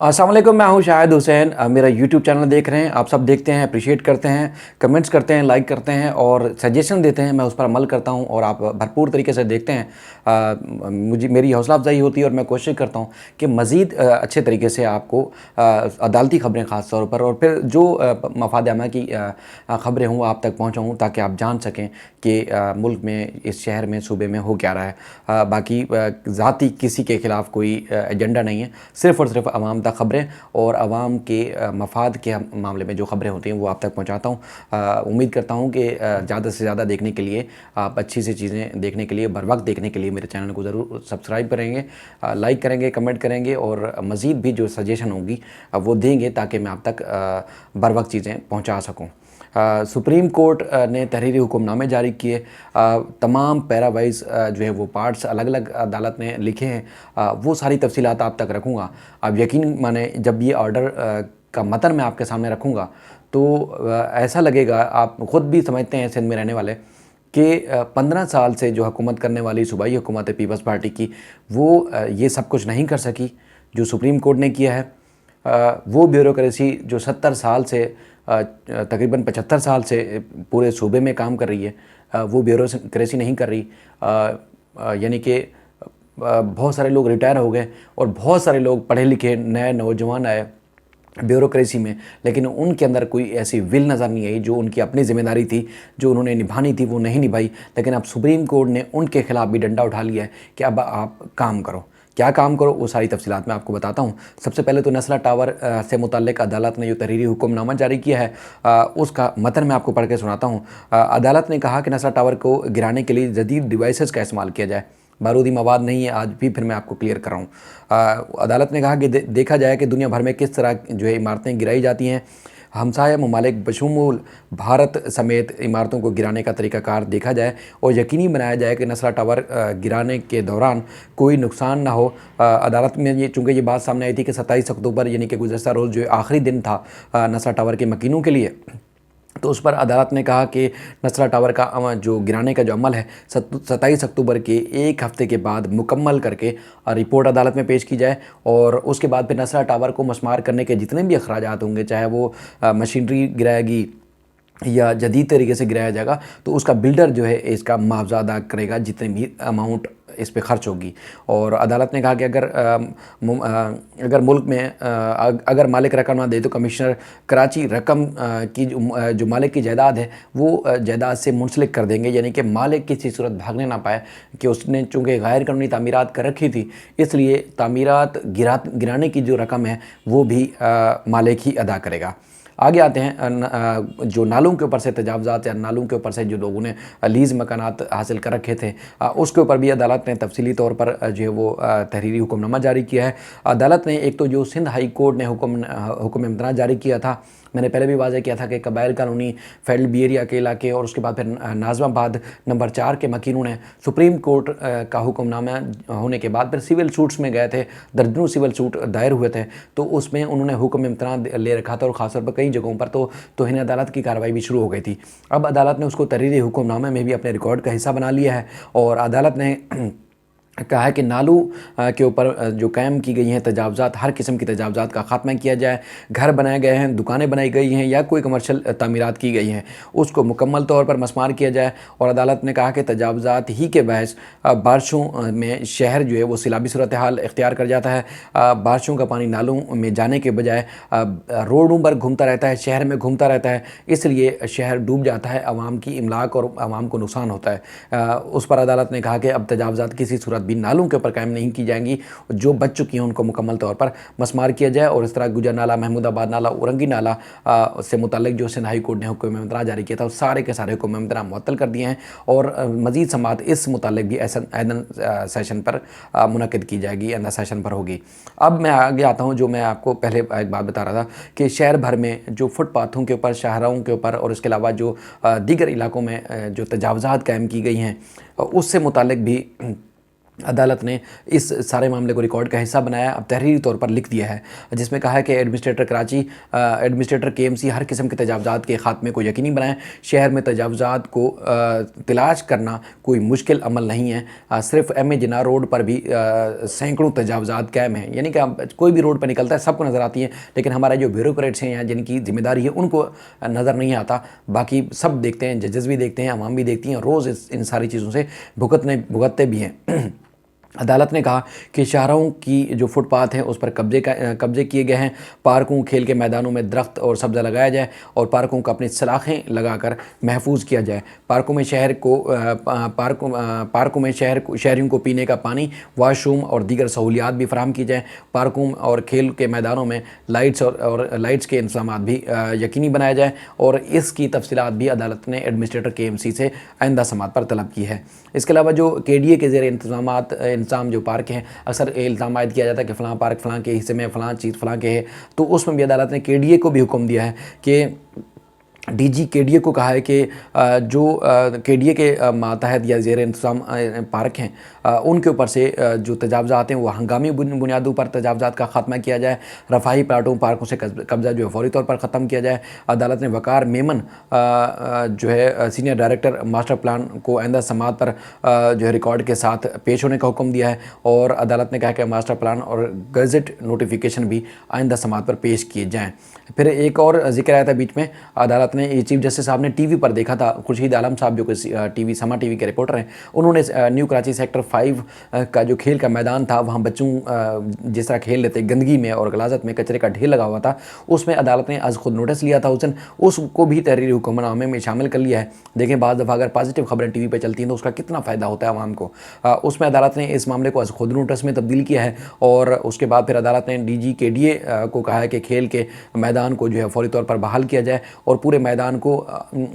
अस्सलाम वालेकुम, मैं हूं शाहिद हुसैन। मेरा यूट्यूब चैनल देख रहे हैं, आप सब देखते हैं, अप्रिशिएट करते हैं, कमेंट्स करते हैं, लाइक करते हैं और सजेशन देते हैं। मैं उस पर अमल करता हूं और आप भरपूर तरीके से देखते हैं। मुझे मेरी हौसला अफजाई होती है और मैं कोशिश करता हूं कि मज़ीद अच्छे तरीके से आपको अदालती ख़बरें ख़ास तौर पर और फिर जो मफाद आमा की ख़बरें हों आप तक पहुँचाऊँ, ताकि आप जान सकें कि मुल्क में, इस शहर में, सूबे में हो क्या रहा है। बाकी ज़ाती किसी के ख़िलाफ़ कोई एजेंडा नहीं है, सिर्फ़ और सिर्फ आवाम तक ख़बरें और आवाम के मफाद के मामले में जो ख़बरें होती हैं वो आप तक पहुँचाता हूँ। उम्मीद करता हूँ कि ज़्यादा से ज़्यादा देखने के लिए, आप अच्छी सी चीज़ें देखने के लिए, बर वक्त देखने के लिए मेरे चैनल को ज़रूर सब्सक्राइब करेंगे, लाइक करेंगे, कमेंट करेंगे और मज़ीद भी जो सजेशन होंगी वो देंगे, ताकि मैं आप तक बर वक्त चीज़ें पहुँचा सकूँ। सुप्रीम कोर्ट ने तहरीरी हुक्मनामे जारी किए। तमाम पैरा वाइज जो है वो पार्ट्स अलग अलग अदालत ने लिखे हैं। वो सारी तफसीलात आप तक रखूँगा। आप यकीन माने, जब ये ऑर्डर का मतन मैं आपके सामने रखूँगा तो ऐसा लगेगा, आप ख़ुद भी समझते हैं सिंध में रहने वाले, कि 15 साल से जो हुकूमत करने वाली सूबाई हुकूमत है पीपल्स पार्टी की, वो ये सब कुछ नहीं कर सकी जो सुप्रीम कोर्ट ने किया है। वो ब्यूरोक्रेसी जो 70 साल से तकरीबन 75 साल से पूरे सूबे में काम कर रही है, वो ब्यूरोक्रेसी नहीं कर रही। यानी कि बहुत सारे लोग रिटायर हो गए और बहुत सारे लोग पढ़े लिखे नए नौजवान आए ब्यूरोक्रेसी में, लेकिन उनके अंदर कोई ऐसी विल नज़र नहीं आई। जो उनकी अपनी ज़िम्मेदारी थी, जो उन्होंने निभानी थी, वो नहीं निभाई। लेकिन अब सुप्रीम कोर्ट ने उनके ख़िलाफ़ भी डंडा उठा लिया है कि अब आप काम करो। क्या काम करो, वो सारी तफसीलात मैं आपको बताता हूँ। सबसे पहले तो नस्ला टावर से मुतल्लिक़ अदालत ने जो तहरीरी हुक्मनामा जारी किया है, उसका मतन मैं आपको पढ़ के सुनाता हूँ। अदालत ने कहा कि नस्ला टावर को गिराने के लिए जदीद डिवाइसेस का इस्तेमाल किया जाए। बारूदी मवाद नहीं है, आज भी फिर मैं आपको क्लियर कर रहा हूँ। अदालत ने कहा कि देखा जाए कि दुनिया भर में किस तरह जो है इमारतें गिराई जाती हैं। हमसाया ममालिक बशमूल भारत समेत इमारतों को गिराने का तरीक़ाकार देखा जाए और यकीनी बनाया जाए कि नस्ला टावर गिराने के दौरान कोई नुकसान ना हो। अदालत में ये, चूँकि ये बात सामने आई थी कि 27 अक्टूबर यानी कि गुज़श्ता रोज़ जो आखिरी दिन था नस्ला टावर के मकीनों के लिए, तो उस पर अदालत ने कहा कि नस्ला टावर का जो गिराने का जो अमल है 27 अक्टूबर के एक हफ़्ते के बाद मुकम्मल करके रिपोर्ट अदालत में पेश की जाए और उसके बाद फिर नस्ला टावर को मस्मार करने के जितने भी अखराजात होंगे, चाहे वो मशीनरी गिराएगी या जदीद तरीके से गिराया जाएगा, तो उसका बिल्डर जो है इसका मुआवजा अदा करेगा जितने भी अमाउंट इस पे खर्च होगी। और अदालत ने कहा कि अगर मुल्क में अगर मालिक रकम ना दे तो कमिश्नर कराची रकम की जो मालिक की जायदाद है वो जायदाद से मुंसलिक कर देंगे, यानी कि मालिक किसी सूरत भागने ना पाए कि उसने चूँकि गैर कानूनी तामीरात कर रखी थी, इसलिए तामीरात गिराने की जो रकम है वो भी मालिक ही अदा करेगा। आगे आते हैं, जो नालों के ऊपर से तजावज़ात या नालों के ऊपर से जो लोगों ने लीज़ मकानात हासिल कर रखे थे, उसके ऊपर भी अदालत ने तफसीली तौर पर जो है वो तहरीरी हुक्मनामा जारी किया है। अदालत ने एक तो जो सिंध हाई कोर्ट ने हुक्म इम्तना जारी किया था, मैंने पहले भी वाज़ह किया था कि कबाइल कानूनी फेडरल बी एरिया के इलाके और उसके बाद फिर नाज़माबाद नंबर 4 के मकीनों ने सुप्रीम कोर्ट का हुक्मनामा होने के बाद फिर सिविल सूट्स में गए थे। दर्जनों सिविल सूट दायर हुए थे, तो उसमें उन्होंने हुक्म इम्तना ले रखा था और ख़ासतौर पर कई जगहों पर तो तौहीन अदालत की कार्रवाई भी शुरू हो गई थी। अब अदालत ने उसको तहरीरी हुक्मनामे में भी अपने रिकॉर्ड का हिस्सा बना लिया है और अदालत ने कहा है कि नालों के ऊपर जो कायम की गई हैं तजावज़ात, हर किस्म की तजावज़ात का ख़ात्मा किया जाए। घर बनाए गए हैं, दुकानें बनाई गई हैं या कोई कमर्शियल तामीरात की गई हैं, उसको मुकम्मल तौर पर मस्मार किया जाए। और अदालत ने कहा कि तजावज़ात ही के बहस बारिशों में शहर जो है वो सैलाबी सूरत हाल इख्तियार कर जाता है। बारिशों का पानी नालों में जाने के बजाय रोडों पर घूमता रहता है, शहर में घूमता रहता है, इसलिए शहर डूब जाता है, आवाम की इमलाक और आवाम को नुकसान होता है। उस पर अदालत ने कहा कि अब तजावज़ात किसी सूरत भी नालों के ऊपर कायम नहीं की जाएंगी, जो बच चुकी हैं उनको मुकम्मल तौर पर मस्मार किया जाए। और इस तरह गुजर नाला, महमूदाबाद नाला, औरंगी नाला से मुताल्लिक जो सिंध हाई कोर्ट ने हुक्म इम्तना जारी किया था, वो सारे के सारे हुक्म इम्तना मुअत्तल कर दिए हैं और मज़ीद समाअत इस मुताल्लिक भी ऐदन सेशन पर मुनक़िद की जाएगी, अंदर सेशन पर होगी। अब मैं आगे आता हूँ, जो मैं आपको पहले एक बात बता रहा था कि शहर भर में जो फुटपाथों के ऊपर, शाहराहों के ऊपर और इसके अलावा जो दीगर इलाकों में जो तजावज़ात कायम की गई हैं, उससे मुताल्लिक भी अदालत ने इस सारे मामले को रिकॉर्ड का हिस्सा बनाया, अब तहरीरी तौर पर लिख दिया है, जिसमें कहा है कि एडमिनिस्ट्रेटर केएमसी हर किस्म के तजावज़ात के ख़ात्मे को यकीनी बनाएं। शहर में तजावज़ात को तलाश करना कोई मुश्किल अमल नहीं है। सिर्फ एम ए जिन्ना रोड पर भी सैकड़ों तजावज़ात कायम हैं, यानी कि कोई भी रोड पर निकलता है सबको नज़र आती है, लेकिन हमारे जो ब्यूरोक्रेट्स हैं या जिनकी जिम्मेदारी है उनको नज़र नहीं आता। बाकी सब देखते हैं, जजेस भी देखते हैं, अवाम भी देखती हैं, रोज़ इन सारी चीज़ों से भुगतते भी हैं। अदालत ने कहा कि शाहराहों की जो फुटपाथ हैं उस पर कब्जे किए गए हैं। पार्कों, खेल के मैदानों में दरख्त और सब्ज़ा लगाया जाए और पार्कों को अपनी सलाखें लगाकर महफूज किया जाए। पार्कों में शहरियों को पीने का पानी, वाशरूम और दीगर सहूलियात भी फराहम की जाए। पार्कों और खेल के मैदानों में लाइट्स के इंतजाम भी यकीनी बनाया जाए और इसकी तफसीलात भी अदालत ने एडमिनिस्ट्रेटर केएमसी से आइंदा समात पर तलब की है। इसके अलावा जो केडीए के ज़ेर इंतजाम जो पार्क हैं, अक्सर इल्ज़ाम आयद किया जाता है कि फ़लाँ पार्क फ़लाँ के हिस्से में फ़लाँ चीज़ फ़लाँ के है, तो उसमें भी अदालत ने केडीए को भी हुक्म दिया है कि डीजी केडीए को कहा है कि जो केडीए के मातहत या ज़ेर इंतज़ाम पार्क हैं उनके ऊपर से जो तजावज़ात हैं वो हंगामी बुनियादों पर तजावज़ात का ख़ात्मा किया जाए। रफ़ाही प्लाटों पार्कों से कब्ज़ा जो है फ़ौरी तौर पर ख़त्म किया जाए। अदालत ने वक़ार मेमन जो है सीनियर डायरेक्टर मास्टर प्लान को आइंदा समात पर जो है रिकॉर्ड के साथ पेश होने का हुक्म दिया है और अदालत ने कहा कि मास्टर प्लान और गज़ट नोटिफिकेशन भी आइंदा समात पर पेश किए जाएँ। फिर एक और जिक्र आया था बीच में, अदालत ने ये चीफ जस्टिस साहब ने टीवी पर देखा था, खुर्शीद आलम साहब जो कि समा टीवी के रिपोर्टर हैं, उन्होंने न्यू कराची सेक्टर 5 का जो खेल का मैदान था वहाँ बच्चों जिस तरह खेल लेते गंदगी में और गलाजत में कचरे का ढेर लगा हुआ था, उसमें अदालत ने आज खुद नोटिस लिया था उस दिन, उसको भी तहरीरी हुक्मनामे में शामिल कर लिया है। देखें बाज़ दफ़ा अगर पॉजिटिव खबरें टीवी पर चलती हैं तो उसका कितना फ़ायदा होता है आवाम को। उसमें अदालत ने इस मामले को आज खुद नोटिस में तब्दील किया है और उसके बाद फिर अदालत ने डीजी केडीए को कहा है कि खेल के मैदान को जो है फौरी तौर पर बहाल किया जाए और पूरे मैदान को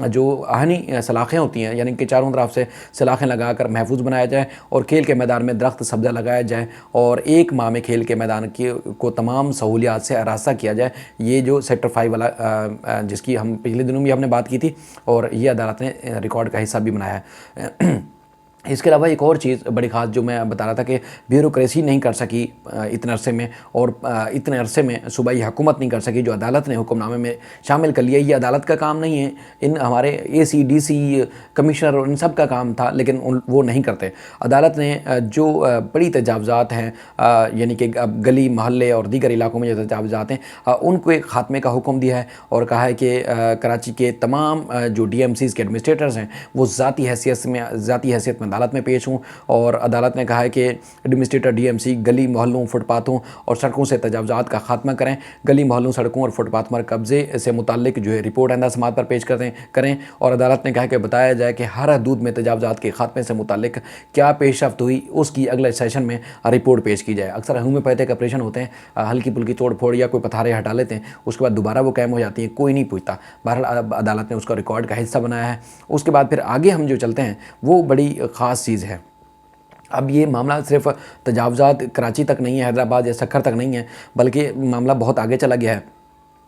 जो आहनी सलाखें होती हैं यानी कि चारों तरफ से सलाखें लगाकर महफूज बनाया जाए और खेल के मैदान में दरख्त सब्ज़ा लगाया जाए और 1 माह में खेल के मैदान को तमाम सहूलियात से आरास्ता किया जाए। ये जो सेक्टर 5 वाला जिसकी हम पिछले दिनों भी हमने बात की थी और ये अदालत ने रिकॉर्ड का हिस्सा भी बनाया है। इसके अलावा एक और चीज़ बड़ी ख़ास जो मैं बता रहा था कि ब्यूरोक्रेसी नहीं कर सकी इतने अरसे में और इतने अरसे में सूबाई हुकूमत नहीं कर सकी जो अदालत ने हुक्मनामे में शामिल कर लिया। ये अदालत का काम नहीं है, इन हमारे एसी डीसी कमिश्नर और इन सब का काम था, लेकिन वो नहीं करते। अदालत ने जो बड़ी तजावज़ात हैं यानी कि गली मोहल्ले और दीगर इलाकों में जो तजावज़ात हैं उनके ख़ात्मे का हुक्म दिया है और कहा है कि कराची के तमाम जो DMCs के एडमिनिस्ट्रेटर्स हैं वो ज़ाती हैसियत में अदालत में पेश हूँ और अदालत ने कहा है कि एडमिनिस्ट्रेटर DMC गली मोहल्लों, फुटपाथों और सड़कों से तजावज़ात का खात्मा करें। गली मोहल्लों, सड़कों और फुटपाथ पर कब्ज़े से मुताल्लिक जो है रिपोर्ट आइंदा समात पर पेश करें और अदालत ने कहा कि बताया जाए कि हर हदूद में तजावज़ात के खात्मे से मुताल्लिक क्या पेशरफ्त हुई, उसकी अगले सेशन में रिपोर्ट पेश की जाए। अक्सर होम्योपैथिक ऑपरेशन होते हैं, हल्की फुल्की तोड़ फोड़ या कोई पथारे हटा लेते हैं, उसके बाद दोबारा वो कायम हो जाती हैं, कोई नहीं पूछता। बहरहाल अदालत ने उसका रिकॉर्ड का हिस्सा बनाया है। उसके बाद फिर आगे हम जो चलते हैं वो बड़ी ख़ास चीज़ है। अब ये मामला सिर्फ तजावज़ात कराची तक नहीं है, हैदराबाद या सक्खर तक नहीं है, बल्कि मामला बहुत आगे चला गया है।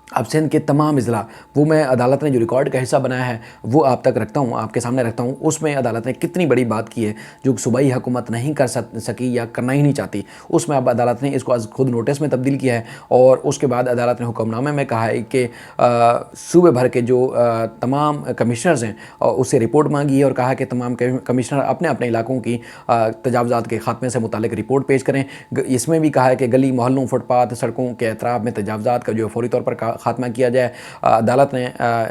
अब सिंध के तमाम अज़ला वो मैं अदालत ने जो रिकॉर्ड का हिस्सा बनाया है वो आप तक रखता हूँ, आपके सामने रखता हूँ। उसमें अदालत ने कितनी बड़ी बात की है जो सूबाई हुकूमत नहीं कर सकी या करना ही नहीं चाहती, उसमें अब अदालत ने इसको आज खुद नोटिस में तब्दील किया है और उसके बाद अदालत ने हुक्मनामे में कहा है कि सूबे भर के जो तमाम कमिश्नर्स हैं उससे रिपोर्ट मांगी है और कहा कि तमाम कमिश्नर अपने अपने इलाकों की तजावज़ात के खात्मे से मुतालिक रिपोर्ट पेश करें। इसमें भी कहा है कि गली मोहल्लों, फुटपाथ, सड़कों के अतराफ में तजावज़ात का जो फौरी तौर पर खात्मा किया जाए। अदालत ने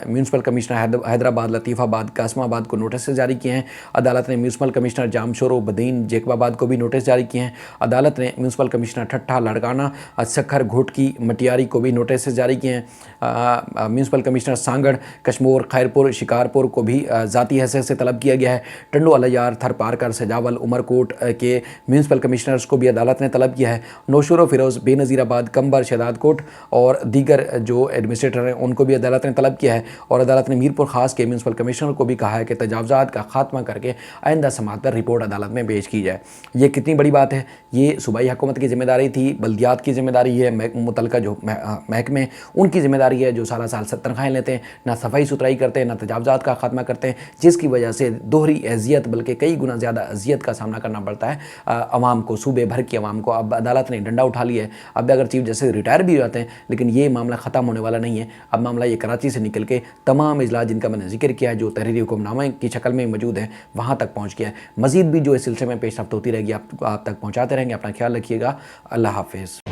म्यूनसिपल कमिश्नर हैदराबाद, लतीफ़ाबाद, कासमाबाद को नोटिस जारी किए हैं। अदालत ने म्यूनसिपल कमिश्नर जामशोरो, बदीन, जेकबाबाद को भी नोटिस जारी किए हैं। अदालत ने म्यूनसिपल कमिश्नर ठट्ठा, लड़काना, सक्खर, घोटकी, मटियारी को भी नोटिस जारी किए हैं। म्यूनसिपल कमिश्नर सांगड़, कश्मोर, खैरपुर, शिकारपुर को भी ज़ाती हैसियत से तलब किया गया है। टंडो, अलयार, थरपारकर, सजावल, उमरकोट के म्यूनसिपल कमिश्नर्स को भी अदालत ने तलब किया है। नौशुर, फिरोज़, बेनज़ीराबाद, कंबर, शहदादकोट और दीगर जो जो एडमिनिस्ट्रेटर हैं उनको भी अदालत ने तलब किया है और अदालत ने मीरपुर खास के म्यूनसिपल कमिश्नर को भी कहा है कि तजावज़ात का खात्मा करके आइंदा समात पर रिपोर्ट अदालत में पेश की जाए। ये कितनी बड़ी बात है। ये सूबाई हुकूमत की जिम्मेदारी थी, बल्दियात की जिम्मेदारी है, मुतलका जो महकमे उनकी जिम्मेदारी है जो साल साल तनख्वाहें लेते हैं, ना सफाई सुथराई करते हैं, ना तजावज़ात का खात्मा करते हैं, जिसकी वजह से दोहरी अजियत बल्कि कई गुना ज़्यादा अजियत का सामना करना पड़ता है अवाम को, सूबे भर की अवाम को। अब अदालत ने डंडा उठा लिया है। अब अगर चीफ जस्टिस रिटायर भी हो जाते हैं लेकिन ये मामला ख़त्म होने वाला नहीं है। अब मामला ये कराची से निकल के तमाम इजलास जिनका मैंने जिक्र किया है, जो तहरीरी हुक्मनामे की शक्ल में मौजूद है, वहाँ तक पहुँच गया है। मज़ीद भी जो इस सिलसिले में पेशरफ्त होती रहेगी आप तक पहुँचाते रहेंगे। अपना ख्याल रखिएगा। अल्लाह हाफिज़।